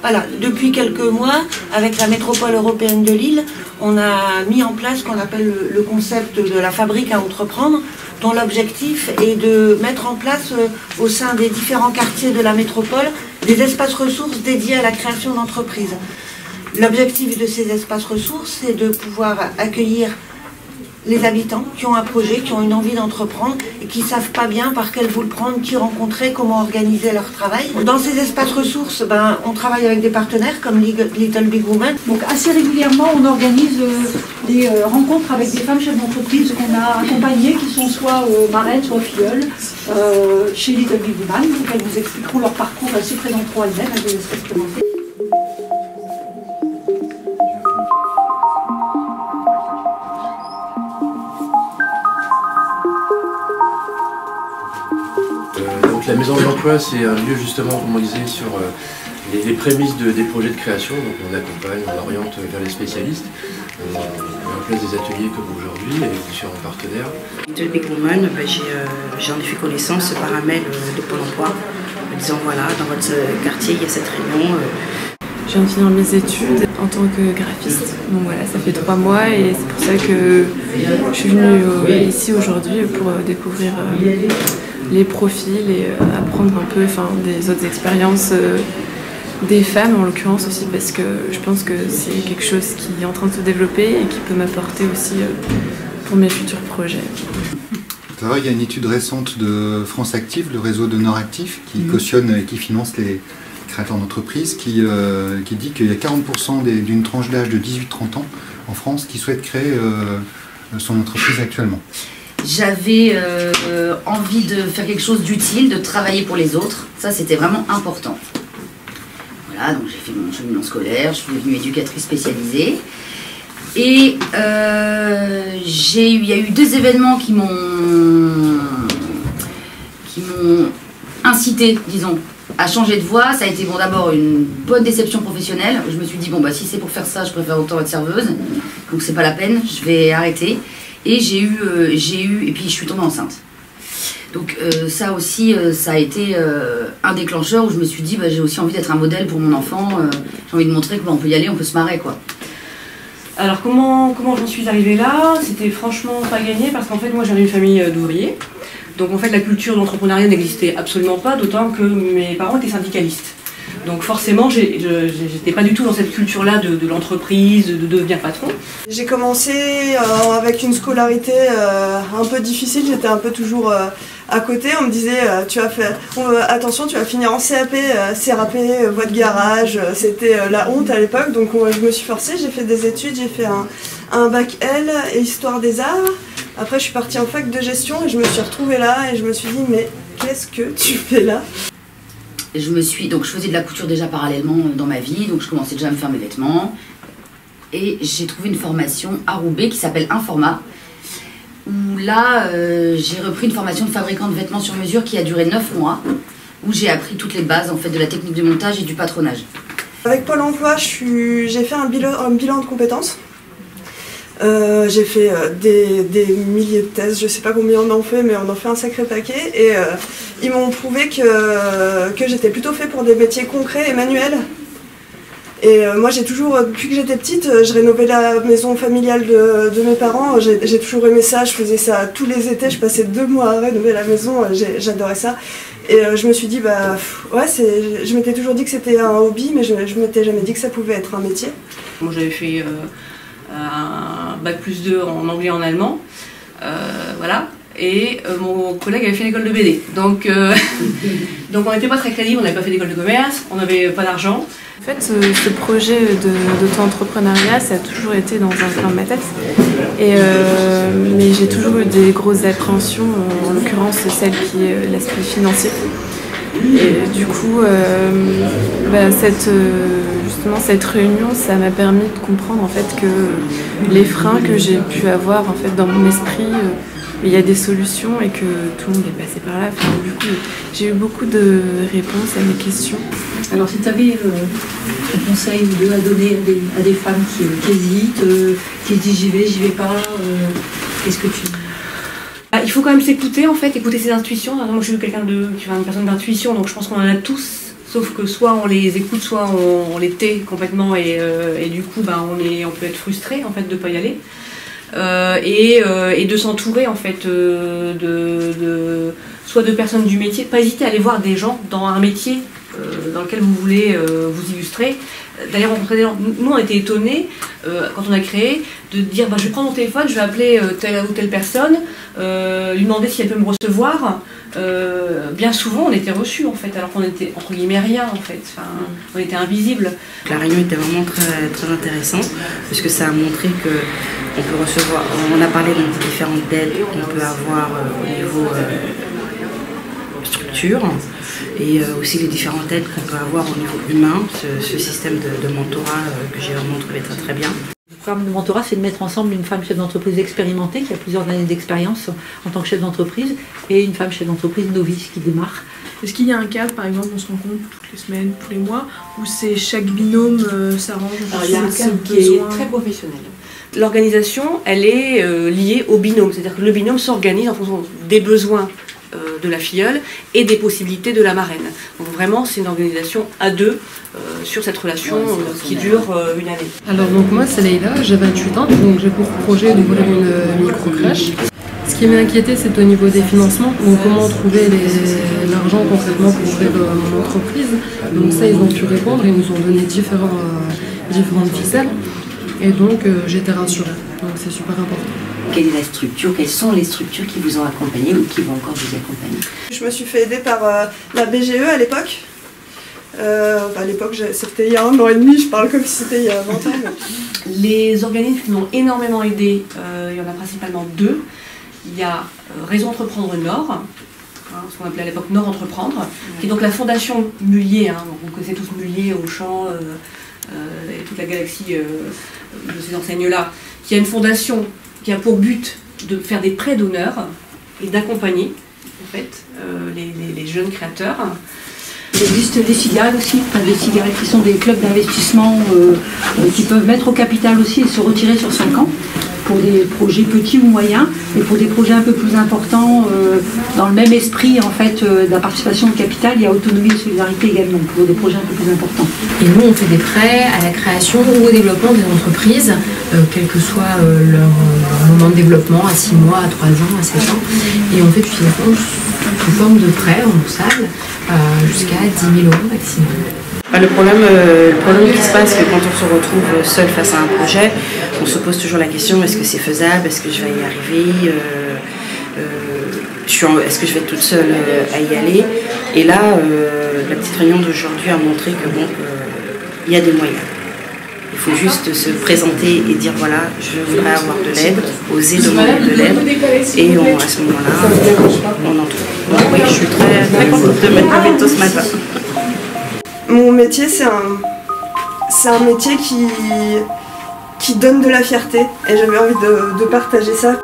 Voilà, depuis quelques mois, avec la métropole européenne de Lille, on a mis en place ce qu'on appelle le concept de la fabrique à entreprendre, dont l'objectif est de mettre en place au sein des différents quartiers de la métropole des espaces ressources dédiés à la création d'entreprises. L'objectif de ces espaces ressources, c'est de pouvoir accueillir les habitants qui ont un projet, qui ont une envie d'entreprendre et qui ne savent pas bien par quel bout le prendre, qui rencontrer, comment organiser leur travail. Dans ces espaces ressources, on travaille avec des partenaires comme Little Big Woman. Donc assez régulièrement, on organise des rencontres avec des femmes chefs d'entreprise qu'on a accompagnées, qui sont soit marraines, soit filleules, chez Little Big Woman. Donc elles vous expliqueront leur parcours, elles se présenteront elles-mêmes, elles vous laisseront se présenter. Donc la Maison de l'Emploi, c'est un lieu justement, comme on disait, sur les prémices des projets de création. Donc on accompagne, on oriente vers les spécialistes. On met en place des ateliers comme aujourd'hui avec différents partenaires. Little Big Woman, j'en ai fait connaissance par un mail de Pôle emploi, en disant voilà, dans votre quartier, il y a cette réunion. Je viens de finir mes études en tant que graphiste, donc voilà, ça fait 3 mois et c'est pour ça que je suis venue ici aujourd'hui pour découvrir les profils et apprendre un peu des autres expériences des femmes en l'occurrence aussi, parce que je pense que c'est quelque chose qui est en train de se développer et qui peut m'apporter aussi pour mes futurs projets. Il y a une étude récente de France Active, le réseau de Nord Actif, qui cautionne et qui finance les créateurs d'entreprises, qui dit qu'il y a 40% d'une tranche d'âge de 18-30 ans en France qui souhaite créer son entreprise actuellement. J'avais envie de faire quelque chose d'utile, de travailler pour les autres. Ça, c'était vraiment important. Voilà, donc j'ai fait mon cheminement scolaire, je suis devenue éducatrice spécialisée. Et il y a eu 2 événements qui m'ont incité, disons, à changer de voie. Ça a été d'abord une bonne déception professionnelle. Je me suis dit, si c'est pour faire ça, je préfère autant être serveuse. Donc c'est pas la peine, je vais arrêter. Et et puis je suis tombée enceinte. Donc ça aussi, ça a été un déclencheur où je me suis dit, j'ai aussi envie d'être un modèle pour mon enfant. J'ai envie de montrer qu'on peut y aller, on peut se marrer, quoi. Alors comment j'en suis arrivée là? C'était franchement pas gagné parce qu'en fait moi j'avais une famille d'ouvriers. Donc en fait la culture d'entrepreneuriat n'existait absolument pas, d'autant que mes parents étaient syndicalistes. Donc forcément j'étais pas du tout dans cette culture-là de l'entreprise, de devenir patron. J'ai commencé avec une scolarité un peu difficile, j'étais un peu toujours à côté. On me disait attention, tu vas finir en CAP, voie de garage, c'était la honte à l'époque. Donc je me suis forcée, j'ai fait des études, j'ai fait un bac L et histoire des arts. Après je suis partie en fac de gestion et je me suis retrouvée là et je me suis dit mais qu'est-ce que tu fais là? Donc je faisais de la couture déjà parallèlement dans ma vie, donc je commençais déjà à me faire mes vêtements. Et j'ai trouvé une formation à Roubaix qui s'appelle Informa, où là j'ai repris une formation de fabricant de vêtements sur mesure qui a duré 9 mois, où j'ai appris toutes les bases en fait de la technique de montage et du patronage. Avec Pôle emploi, j'ai fait un bilan de compétences. J'ai fait des milliers de thèses, je sais pas combien on en fait, mais on en fait un sacré paquet. Et ils m'ont prouvé que j'étais plutôt fait pour des métiers concrets et manuels. Et moi j'ai toujours, depuis que j'étais petite, je rénovais la maison familiale de mes parents. J'ai toujours aimé ça, je faisais ça tous les étés, je passais 2 mois à rénover la maison, j'adorais ça. Et je me suis dit, je m'étais toujours dit que c'était un hobby, mais je m'étais jamais dit que ça pouvait être un métier. Moi j'avais fait un bac +2 en anglais et en allemand, voilà. Et mon collègue avait fait l'école de BD. Donc on n'était pas très crédible, on n'avait pas fait d'école de commerce, on n'avait pas d'argent. En fait, ce projet d'auto-entrepreneuriat, ça a toujours été dans un coin de ma tête. Mais j'ai toujours eu des grosses appréhensions, en l'occurrence celle qui est l'aspect financier. Et du coup, justement cette réunion, ça m'a permis de comprendre en fait que les freins que j'ai pu avoir en fait dans mon esprit, il y a des solutions et que tout le monde est passé par là. Enfin, du coup, j'ai eu beaucoup de réponses à mes questions. Alors si tu avais un conseil ou deux à donner à des femmes qui hésitent, qui se disent j'y vais pas, qu'est-ce que tu... Il faut quand même s'écouter en fait, écouter ses intuitions. Moi je suis une personne d'intuition, donc je pense qu'on en a tous, sauf que soit on les écoute, soit on les tait complètement et du coup on peut être frustré en fait de ne pas y aller. Et de s'entourer en fait soit de personnes du métier, pas hésiter à aller voir des gens dans un métier dans lequel vous voulez vous illustrer, d'aller rencontrer des gens. Nous on était étonnés quand on a créé de dire je vais prendre mon téléphone, je vais appeler telle ou telle personne, lui demander si elle peut me recevoir. Bien souvent on était reçus en fait, alors qu'on était entre guillemets rien en fait, enfin, on était invisible. La réunion était vraiment très, très intéressante puisque ça a montré que on peut recevoir, on a parlé donc des différentes aides qu'on peut avoir au niveau structure et aussi les différentes aides qu'on peut avoir au niveau humain, ce système de mentorat que j'ai vraiment trouvé très très bien. Le programme de mentorat, c'est de mettre ensemble une femme chef d'entreprise expérimentée qui a plusieurs années d'expérience en tant que chef d'entreprise et une femme chef d'entreprise novice qui démarre. Est-ce qu'il y a un cadre, par exemple, on se rencontre toutes les semaines, tous les mois, où c'est chaque binôme s'arrange? Il y a un cadre qui est très professionnel. L'organisation, elle est liée au binôme, c'est-à-dire que le binôme s'organise en fonction des besoins de la filleule et des possibilités de la marraine. Donc vraiment, c'est une organisation à deux sur cette relation qui dure une année. Alors donc moi c'est Leïla, j'ai 28 ans, donc j'ai pour projet d'ouvrir une micro-crèche. Ce qui m'a inquiété, c'est au niveau des financements, donc comment trouver l'argent concrètement pour ouvrir mon entreprise. Donc ça, ils ont pu répondre, ils nous ont donné différentes ficelles, et donc j'étais rassurée, donc c'est super important. Quelle est la structure? Quelles sont les structures qui vous ont accompagné ou qui vont encore vous accompagner? Je me suis fait aider par la BGE à l'époque. À l'époque, c'était il y a 1 an et demi, je parle comme si c'était il y a 20 ans. Mais... Les organismes qui m'ont énormément aidé, il y en a principalement 2. Il y a Réseau Entreprendre Nord, ce qu'on appelait à l'époque Nord Entreprendre, qui est donc la fondation Mullier, donc vous connaissez tous Mullier, Auchan, et toute la galaxie de ces enseignes-là, qui a une fondation qui a pour but de faire des prêts d'honneur et d'accompagner en fait, les jeunes créateurs. Il existe des cigales aussi, des cigales qui sont des clubs d'investissement qui peuvent mettre au capital aussi et se retirer sur 5 ans pour des projets petits ou moyens et pour des projets un peu plus importants dans le même esprit en fait de la participation au capital, il y a autonomie et solidarité également pour des projets un peu plus importants. Et nous on fait des prêts à la création ou au développement des entreprises, quel que soit leur moment de développement, à 6 mois, à 3 ans, à 7 ans, et on fait du financement sous forme de prêts remboursables jusqu'à 10 000 € maximum. Le problème qui se passe, c'est que quand on se retrouve seul face à un projet, on se pose toujours la question, est-ce que c'est faisable, est-ce que je vais y arriver, est-ce que je vais être toute seule à y aller? Et là, la petite réunion d'aujourd'hui a montré que bon, il y a des moyens. Il faut juste se présenter et dire voilà, je voudrais avoir de l'aide, oser demander de l'aide, et à ce moment-là, on en trouve. Donc oui, je suis très, très contente de m'être levée tôt ce matin. Mon métier, c'est un métier qui donne de la fierté et j'avais envie de partager ça.